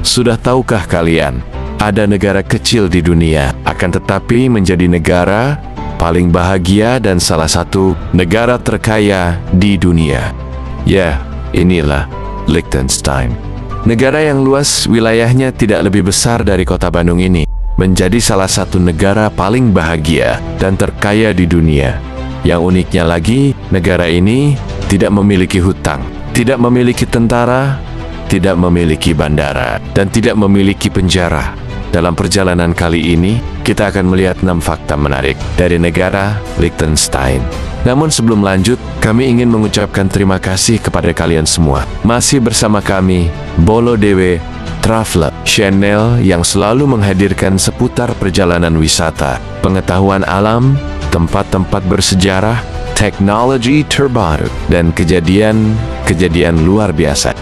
Sudah tahukah kalian, ada negara kecil di dunia, akan tetapi menjadi negara paling bahagia dan salah satu negara terkaya di dunia. Ya, inilah Liechtenstein. Negara yang luas wilayahnya tidak lebih besar dari kota Bandung ini, menjadi salah satu negara paling bahagia dan terkaya di dunia. Yang uniknya lagi, negara ini tidak memiliki hutang, tidak memiliki tentara, tidak memiliki bandara, dan tidak memiliki penjara. Dalam perjalanan kali ini, kita akan melihat 6 fakta menarik dari negara Liechtenstein. Namun sebelum lanjut, kami ingin mengucapkan terima kasih kepada kalian semua. Masih bersama kami, Bolo Dewe Traveler, channel yang selalu menghadirkan seputar perjalanan wisata, pengetahuan alam, tempat-tempat bersejarah, teknologi terbaru, dan kejadian-kejadian luar biasa.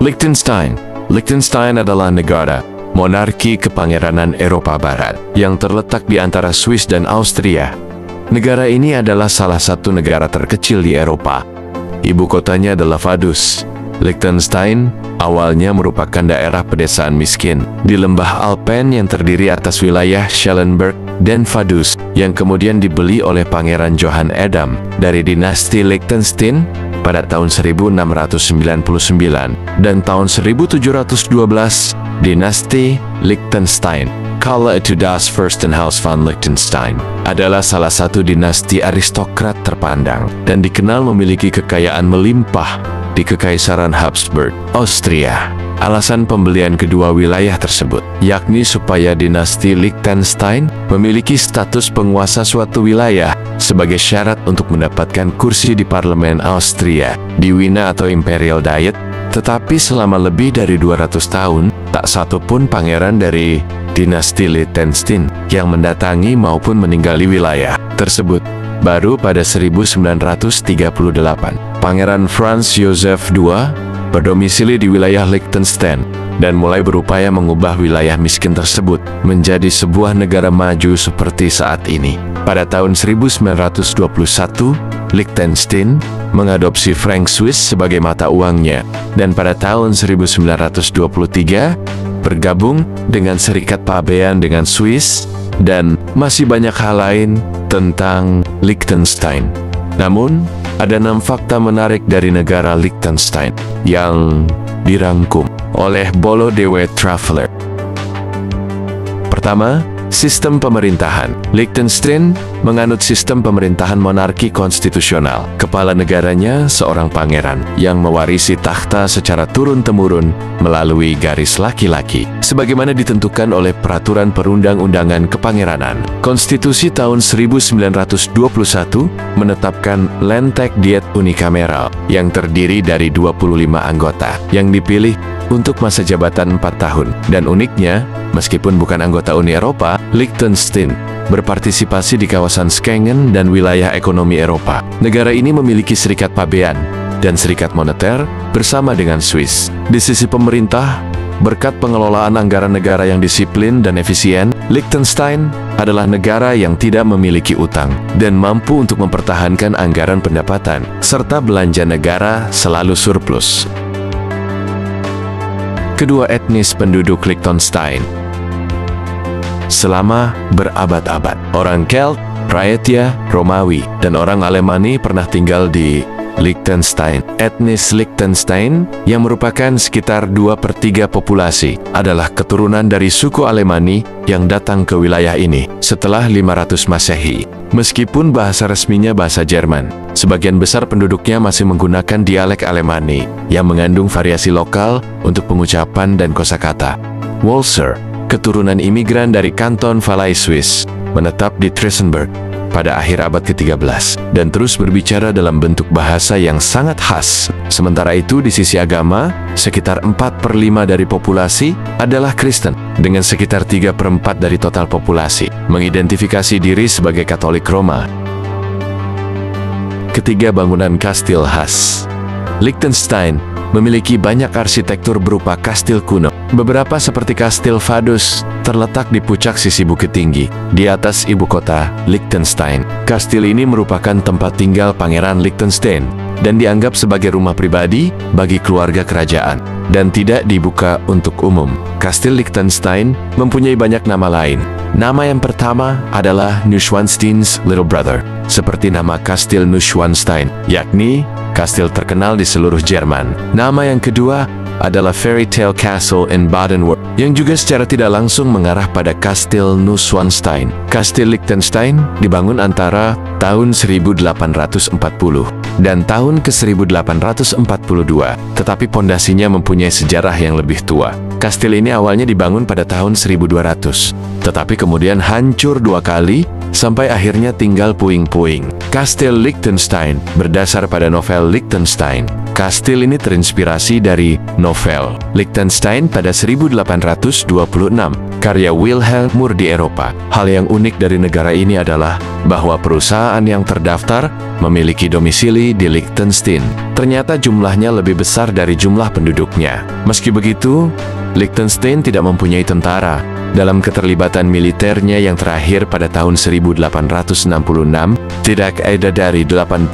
Liechtenstein. Liechtenstein adalah negara monarki kepangeranan Eropa Barat yang terletak di antara Swiss dan Austria. Negara ini adalah salah satu negara terkecil di Eropa. Ibu kotanya adalah Vaduz. Liechtenstein awalnya merupakan daerah pedesaan miskin di lembah Alpen yang terdiri atas wilayah Schellenberg dan Vaduz yang kemudian dibeli oleh Pangeran Johann Adam dari dinasti Liechtenstein pada tahun 1699 dan tahun 1712 dinasti Liechtenstein. Karl itu das Fürstenhaus von Liechtenstein adalah salah satu dinasti aristokrat terpandang dan dikenal memiliki kekayaan melimpah di Kekaisaran Habsburg, Austria. Alasan pembelian kedua wilayah tersebut, yakni supaya dinasti Liechtenstein memiliki status penguasa suatu wilayah sebagai syarat untuk mendapatkan kursi di parlemen Austria, di Wina atau Imperial Diet. Tetapi selama lebih dari 200 tahun, tak satu pun pangeran dari dinasti Liechtenstein yang mendatangi maupun meninggali wilayah tersebut. Baru pada 1938, Pangeran Franz Joseph II berdomisili di wilayah Liechtenstein dan mulai berupaya mengubah wilayah miskin tersebut menjadi sebuah negara maju seperti saat ini. Pada tahun 1921, Liechtenstein mengadopsi franc Swiss sebagai mata uangnya, dan pada tahun 1923 bergabung dengan Serikat Pabean dengan Swiss, dan masih banyak hal lain tentang Liechtenstein. Namun, ada 6 fakta menarik dari negara Liechtenstein yang dirangkum oleh Bolo Dewe Traveler. Pertama, sistem pemerintahan. Liechtenstein menganut sistem pemerintahan monarki konstitusional. Kepala negaranya seorang pangeran yang mewarisi takhta secara turun-temurun melalui garis laki-laki, sebagaimana ditentukan oleh peraturan perundang-undangan kepangeranan. Konstitusi tahun 1921 menetapkan Landtag Diet Unicameral yang terdiri dari 25 anggota yang dipilih untuk masa jabatan 4 tahun. Dan uniknya, meskipun bukan anggota Uni Eropa, Liechtenstein berpartisipasi di kawasan Schengen dan wilayah ekonomi Eropa. Negara ini memiliki serikat pabean dan serikat moneter bersama dengan Swiss. Di sisi pemerintah, berkat pengelolaan anggaran negara yang disiplin dan efisien, Liechtenstein adalah negara yang tidak memiliki utang dan mampu untuk mempertahankan anggaran pendapatan, serta belanja negara selalu surplus. Kedua etnis penduduk Liechtenstein. Selama berabad-abad, orang Celt, Raetia, Romawi, dan orang Alemani pernah tinggal di Liechtenstein. Etnis Liechtenstein, yang merupakan sekitar 2/3 populasi, adalah keturunan dari suku Alemani yang datang ke wilayah ini setelah 500 Masehi. Meskipun bahasa resminya bahasa Jerman, sebagian besar penduduknya masih menggunakan dialek Alemani yang mengandung variasi lokal untuk pengucapan dan kosakata. Walser, keturunan imigran dari kanton Valais Swiss, menetap di Trissenberg pada akhir abad ke-13 dan terus berbicara dalam bentuk bahasa yang sangat khas. Sementara itu, di sisi agama, sekitar 4/5 dari populasi adalah Kristen, dengan sekitar 3/4 dari total populasi mengidentifikasi diri sebagai Katolik Roma. Ketiga, bangunan kastil khas. Liechtenstein memiliki banyak arsitektur berupa kastil kuno Beberapa seperti Kastil Vaduz terletak di puncak sisi bukit tinggi, di atas ibu kota, Liechtenstein. Kastil ini merupakan tempat tinggal Pangeran Liechtenstein, dan dianggap sebagai rumah pribadi bagi keluarga kerajaan, dan tidak dibuka untuk umum. Kastil Liechtenstein mempunyai banyak nama lain. Nama yang pertama adalah Neuschwanstein's Little Brother, seperti nama Kastil Neuschwanstein, yakni kastil terkenal di seluruh Jerman. Nama yang kedua adalah Fairy Tale Castle in Baden-Württemberg, yang juga secara tidak langsung mengarah pada Kastil Neuschwanstein. Kastil Liechtenstein dibangun antara tahun 1840 dan tahun ke-1842, tetapi pondasinya mempunyai sejarah yang lebih tua. Kastil ini awalnya dibangun pada tahun 1200, tetapi kemudian hancur 2 kali, sampai akhirnya tinggal puing-puing. Kastil Liechtenstein berdasar pada novel Liechtenstein. Kastil ini terinspirasi dari novel Liechtenstein pada 1826, karya Wilhelm Moore di Eropa. Hal yang unik dari negara ini adalah bahwa perusahaan yang terdaftar memiliki domisili di Liechtenstein. Ternyata jumlahnya lebih besar dari jumlah penduduknya. Meski begitu, Liechtenstein tidak mempunyai tentara. Dalam keterlibatan militernya yang terakhir pada tahun 1866, tidak ada dari 80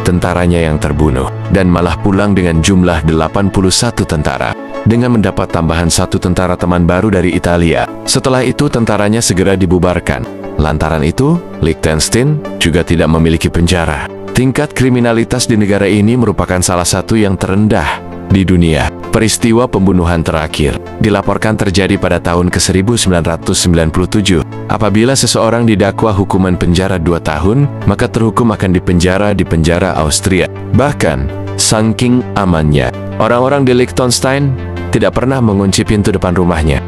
tentaranya yang terbunuh, dan malah pulang dengan jumlah 81 tentara, dengan mendapat tambahan 1 tentara teman baru dari Italia. Setelah itu tentaranya segera dibubarkan. Lantaran itu, Liechtenstein juga tidak memiliki penjara. Tingkat kriminalitas di negara ini merupakan salah satu yang terendah di dunia. Peristiwa pembunuhan terakhir dilaporkan terjadi pada tahun ke-1997. Apabila seseorang didakwa hukuman penjara 2 tahun, maka terhukum akan dipenjara di penjara Austria. Bahkan, saking amannya, orang-orang di Liechtenstein tidak pernah mengunci pintu depan rumahnya.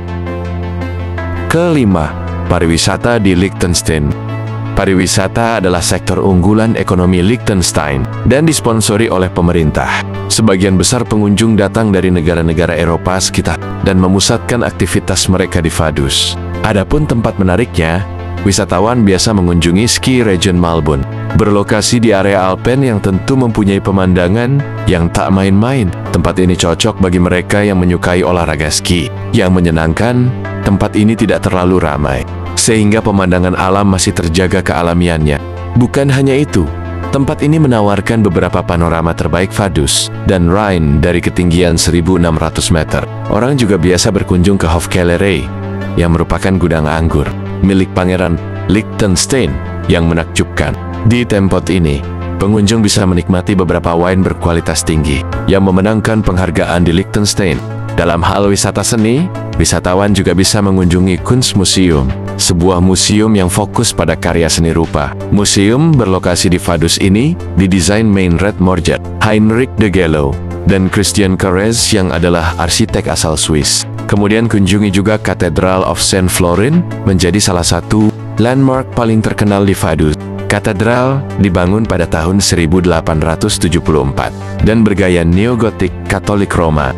Kelima, pariwisata di Liechtenstein. Pariwisata adalah sektor unggulan ekonomi Liechtenstein dan disponsori oleh pemerintah. Sebagian besar pengunjung datang dari negara-negara Eropa sekitar dan memusatkan aktivitas mereka di Vaduz. Adapun tempat menariknya, wisatawan biasa mengunjungi ski region Malbun, berlokasi di area Alpen yang tentu mempunyai pemandangan yang tak main-main. Tempat ini cocok bagi mereka yang menyukai olahraga ski. Yang menyenangkan, tempat ini tidak terlalu ramai, sehingga pemandangan alam masih terjaga kealamiannya. Bukan hanya itu, tempat ini menawarkan beberapa panorama terbaik Vaduz dan Rhine dari ketinggian 1.600 meter. Orang juga biasa berkunjung ke Hofkellerei, yang merupakan gudang anggur milik Pangeran Liechtenstein yang menakjubkan. Di tempat ini, pengunjung bisa menikmati beberapa wine berkualitas tinggi yang memenangkan penghargaan di Liechtenstein. Dalam hal wisata seni, wisatawan juga bisa mengunjungi Kunstmuseum, sebuah museum yang fokus pada karya seni rupa. Museum berlokasi di Vaduz ini didesain Meinrad Morget, Heinrich de Gello, dan Christian Carrez yang adalah arsitek asal Swiss. Kemudian kunjungi juga Cathedral of Saint Florin, menjadi salah satu landmark paling terkenal di Vaduz. Katedral dibangun pada tahun 1874 dan bergaya neogotik Katolik Roma.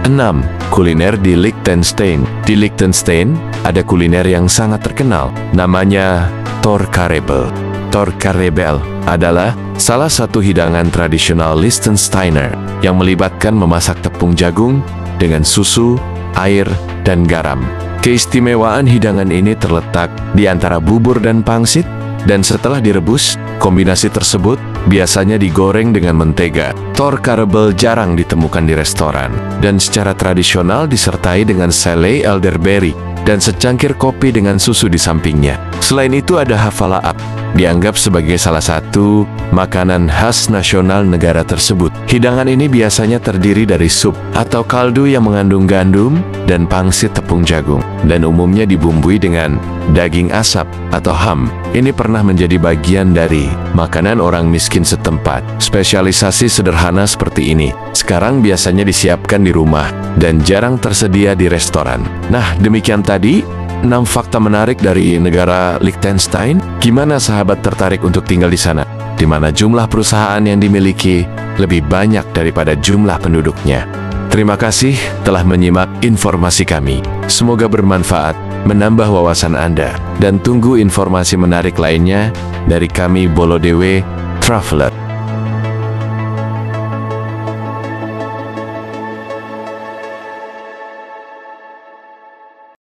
6. Kuliner di Liechtenstein. Di Liechtenstein, ada kuliner yang sangat terkenal, namanya Torkarebel. Torkarebel adalah salah satu hidangan tradisional Liechtensteiner yang melibatkan memasak tepung jagung dengan susu, air, dan garam. Keistimewaan hidangan ini terletak di antara bubur dan pangsit, dan setelah direbus, kombinasi tersebut biasanya digoreng dengan mentega. Torkarebel jarang ditemukan di restoran, dan secara tradisional disertai dengan selai elderberry dan secangkir kopi dengan susu di sampingnya. Selain itu ada hafalaab, dianggap sebagai salah satu makanan khas nasional negara tersebut. Hidangan ini biasanya terdiri dari sup atau kaldu yang mengandung gandum dan pangsit tepung jagung, dan umumnya dibumbui dengan daging asap atau ham. Ini pernah menjadi bagian dari makanan orang miskin setempat. Spesialisasi sederhana seperti ini sekarang biasanya disiapkan di rumah dan jarang tersedia di restoran. Nah, demikian tadi 6 fakta menarik dari negara Liechtenstein. Gimana sahabat tertarik untuk tinggal di sana, di mana jumlah perusahaan yang dimiliki lebih banyak daripada jumlah penduduknya? Terima kasih telah menyimak informasi kami. Semoga bermanfaat, menambah wawasan Anda, dan tunggu informasi menarik lainnya dari kami Bolodewe Traveler.